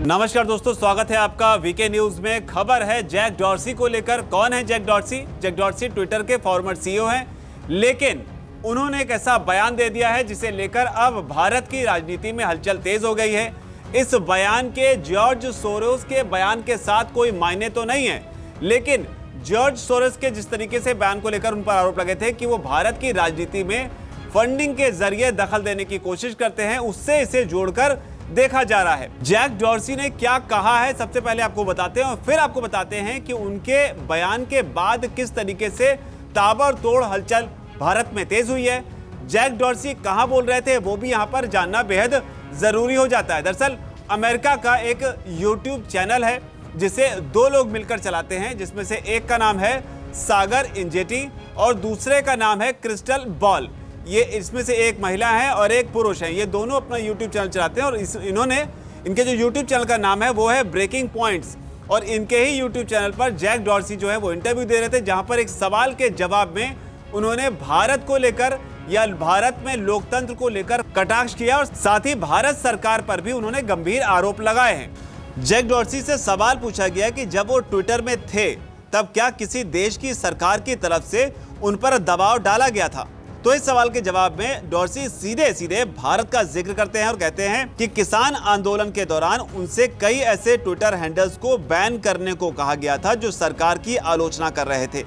नमस्कार दोस्तों, स्वागत है आपका वीके न्यूज में। खबर है जैक डॉर्सी को लेकर। कौन है Jack Dorsey? Jack Dorsey Twitter के फॉर्मर सीईओ हैं, लेकिन उन्होंने एक ऐसा बयान दे दिया है जिसे लेकर अब भारत की राजनीति में हलचल तेज हो गई है। इस बयान के जॉर्ज सोरोस के बयान के साथ कोई मायने तो नहीं है, लेकिन जॉर्ज सोरोस के जिस तरीके से बयान को लेकर उन पर आरोप लगे थे कि वो भारत की राजनीति में फंडिंग के जरिए दखल देने की कोशिश करते हैं, उससे इसे जोड़कर देखा जा रहा है। जैक डॉर्सी ने क्या कहा है, सबसे पहले आपको बताते हैं और फिर आपको बताते हैं कि उनके बयान के बाद किस तरीके से ताबड़तोड़ हलचल भारत में तेज हुई है। जैक डॉर्सी कहां बोल रहे थे वो भी यहां पर जानना बेहद जरूरी हो जाता है। दरअसल अमेरिका का एक यूट्यूब चैनल है जिसे दो लोग मिलकर चलाते हैं, जिसमें से एक का नाम है सागर इंजेटी और दूसरे का नाम है क्रिस्टल बॉल। ये इसमें से एक महिला है और एक पुरुष है। ये दोनों अपना यूट्यूब चैनल चलाते हैं और इनके जो यूट्यूब चैनल का नाम है वो है ब्रेकिंग पॉइंट्स। और इनके ही यूट्यूब चैनल पर जैक डॉर्सी जो है वो इंटरव्यू दे रहे थे, जहां पर एक सवाल के जवाब में उन्होंने भारत को लेकर या भारत में लोकतंत्र को लेकर कटाक्ष किया और साथ ही भारत सरकार पर भी उन्होंने गंभीर आरोप लगाए हैं। जैक डॉर्सी से सवाल पूछा गया कि जब वो ट्विटर में थे तब क्या किसी देश की सरकार की तरफ से उन पर दबाव डाला गया था। तो इस सवाल के जवाब में डॉर्सी सीधे सीधे भारत का जिक्र करते हैं और कहते हैं कि किसान आंदोलन के दौरान उनसे कई ऐसे ट्विटर हैंडल्स को बैन करने को कहा गया था जो सरकार की आलोचना कर रहे थे।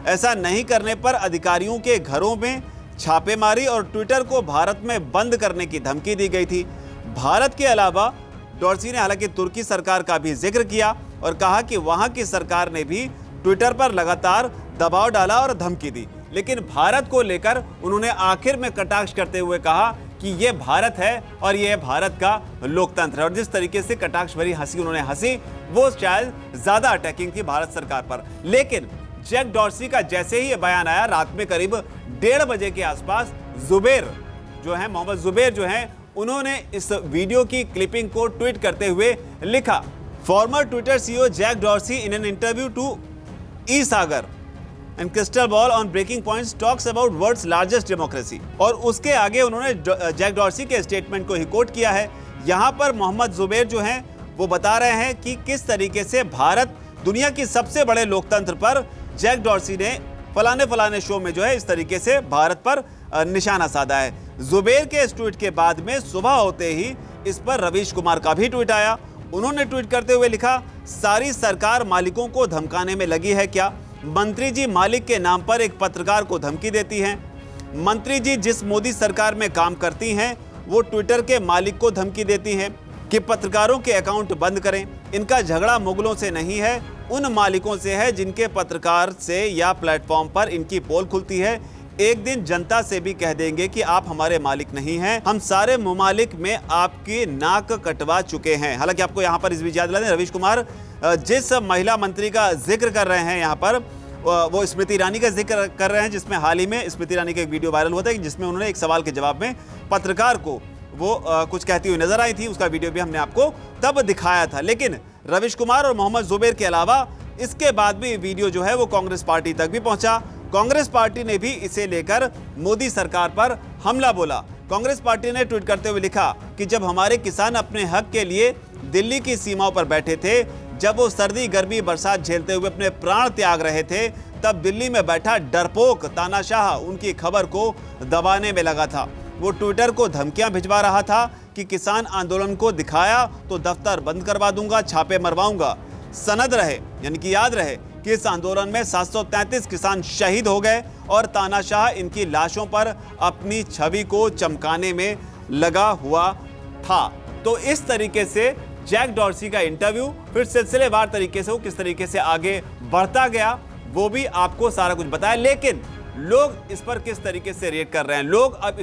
ऐसा नहीं करने पर अधिकारियों के घरों में छापेमारी और ट्विटर को भारत में बंद करने की धमकी दी गई थी। भारत के अलावा डॉर्सी ने हालांकि तुर्की सरकार का भी जिक्र किया और कहा कि वहां की सरकार ने भी ट्विटर पर लगातार दबाव डाला और धमकी दी, लेकिन भारत को लेकर उन्होंने आखिर में कटाक्ष करते हुए कहा कि ये भारत है और ये भारत का लोकतंत्र है। और जिस तरीके से कटाक्ष भरी हंसी उन्होंने हंसी वो शायद ज्यादा अटैकिंग थी भारत सरकार पर। लेकिन जैक डॉर्सी का जैसे ही ये बयान आया, रात में करीब 1:30 बजे के आसपास जुबेर जो है, मोहम्मद जुबेर जो है, उन्होंने इस वीडियो की क्लिपिंग को ट्वीट करते हुए लिखा, former Twitter CEO Jack Dorsey in an interview to ई Saagar and Krystal Ball on Breaking Points talks about world's largest democracy. और उसके आगे उन्होंने जैक डॉर्सी के स्टेटमेंट को ही कोट किया है। यहाँ पर मोहम्मद जुबेर जो हैं वो बता रहे हैं कि किस तरीके से भारत दुनिया की सबसे बड़े लोकतंत्र पर जैक डॉर्सी ने फलाने शो में जो है इस तरीके से भारत पर निशाना साधा है। जुबेर के इस ट्वीट के बाद में सुबह होते ही इस पर रवीश कुमार का भी ट्वीट आया। उन्होंने ट्वीट करते हुए लिखा, सारी सरकार मालिकों को धमकाने में लगी है क्या? मंत्री जी मालिक के नाम पर एक पत्रकार को धमकी देती हैं। मंत्री जी जिस मोदी सरकार में काम करती हैं वो ट्विटर के मालिक को धमकी देती हैं कि पत्रकारों के अकाउंट बंद करें। इनका झगड़ा मुगलों से नहीं है, उन मालिकों से है जिनके पत्रकार से या प्लेटफॉर्म पर इनकी पोल खुलती है। एक दिन जनता से भी कह देंगे कि आप हमारे मालिक नहीं हैं, हम सारे ममालिक में आपकी नाक कटवा चुके हैं। हालांकि आपको यहाँ पर इस बीच याद दिला दें, रवीश कुमार जिस महिला मंत्री का जिक्र कर रहे हैं यहाँ पर वो स्मृति ईरानी का जिक्र कर रहे हैं, जिसमें हाल ही में स्मृति ईरानी का एक वीडियो वायरल हुआ था जिसमें उन्होंने एक सवाल के जवाब में पत्रकार को वो कुछ कहती हुई नजर आई थी। उसका वीडियो भी हमने आपको तब दिखाया था। लेकिन रवीश कुमार और मोहम्मद जुबेर के अलावा इसके बाद भी वीडियो जो है वो कांग्रेस पार्टी तक भी पहुंचा। कांग्रेस पार्टी ने भी इसे लेकर मोदी सरकार पर हमला बोला। कांग्रेस पार्टी ने ट्वीट करते हुए लिखा कि जब हमारे किसान अपने हक के लिए दिल्ली की सीमाओं पर बैठे थे, जब वो सर्दी गर्मी बरसात झेलते हुए अपने प्राण त्याग रहे थे, तब दिल्ली में बैठा डरपोक तानाशाह उनकी खबर को दबाने में लगा था। वो ट्विटर को धमकियां भिजवा रहा था कि किसान आंदोलन को दिखाया तो दफ्तर बंद करवा दूंगा, छापे मरवाऊंगा। सनद रहे, यानी कि याद रहे कि इस आंदोलन में 733 किसान शहीद हो गए और तानाशाह इनकी लाशों पर अपनी छवि को चमकाने में लगा हुआ था। तो इस तरीके से जैक डॉर्सी का इंटरव्यू, फिर सिलसिलेवार तरीके से वो किस तरीके से आगे बढ़ता गया वो भी आपको सारा कुछ बताया। लेकिन लोग इस पर किस तरीके से रिएक्ट कर रहे हैं, लोग अब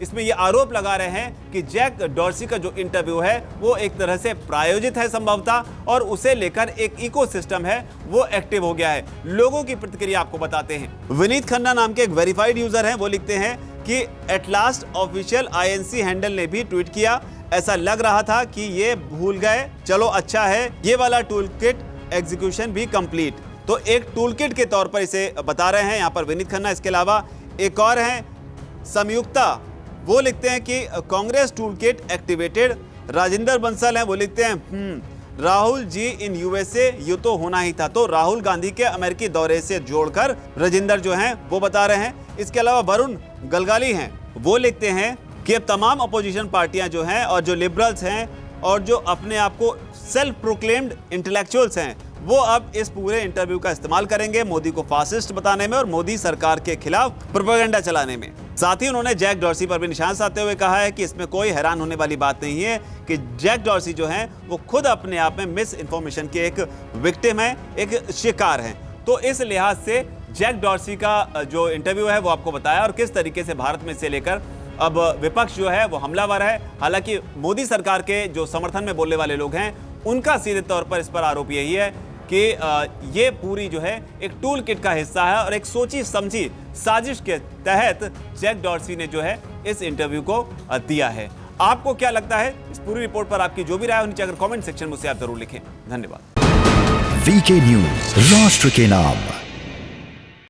इसमें ये आरोप लगा रहे हैं कि जैक डॉर्सी का जो इंटरव्यू है वो एक तरह से प्रायोजित है संभवतः, और उसे लेकर एक इकोसिस्टम है वो एक्टिव हो गया है। लोगों की प्रतिक्रिया आपको बताते हैं। विनीत खन्ना नाम के एक वेरीफाइड यूजर हैं, वो लिखते हैं कि at last official INC handle ने भी ट्वीट किया, ऐसा लग रहा था कि ये भूल गए, चलो अच्छा है ये वाला टूल किट एग्जीक्यूशन भी कंप्लीट। तो एक टूल किट के तौर पर इसे बता रहे हैं यहाँ पर विनीत खन्ना। इसके अलावा एक और हैं संयुक्ता, वो लिखते हैं कि Congress tool kit activated Rajendra Bansal हैं, वो लिखते हैं राहुल जी इन यूएसए ये तो होना ही था। तो राहुल गांधी के अमेरिकी दौरे से जोड़कर राजेंद्र जो हैं वो बता रहे हैं। इसके अलावा वरुण गलगाली हैं, वो लिखते हैं कि अब तमाम अपोजिशन पार्टियां जो हैं और जो लिबरल्स हैं और जो अपने आप को सेल्फ प्रोक्लेम्ड इंटेलेक्चुअल्स हैं, वो अब इस पूरे इंटरव्यू का इस्तेमाल करेंगे मोदी को फासिस्ट बताने में और मोदी सरकार के खिलाफ प्रोपेगेंडा चलाने में। साथ ही उन्होंने जैक डॉर्सी पर भी निशान साधते हुए कहा है कि इसमें कोई हैरान होने वाली बात नहीं है कि जैक डॉर्सी जो हैं वो खुद अपने आप में मिस इन्फॉर्मेशन के एक विक्टिम है, एक शिकार हैं। तो इस लिहाज से जैक डॉर्सी का जो इंटरव्यू है वो आपको बताया और किस तरीके से भारत में से लेकर अब विपक्ष जो है वो हमलावर है। हालांकि मोदी सरकार के जो समर्थन में बोलने वाले लोग हैं उनका सीधे तौर पर इस पर आरोप यही है कि ये पूरी जो है एक टूल किट का हिस्सा है और एक सोची समझी साजिश के तहत जैक डॉर्सी ने जो है इस इंटरव्यू को दिया है। आपको क्या लगता है इस पूरी रिपोर्ट पर? आपकी जो भी राय हो नीचे अगर कमेंट सेक्शन में उसे आप जरूर लिखें। धन्यवाद। वीके न्यूज, राष्ट्र के नाम।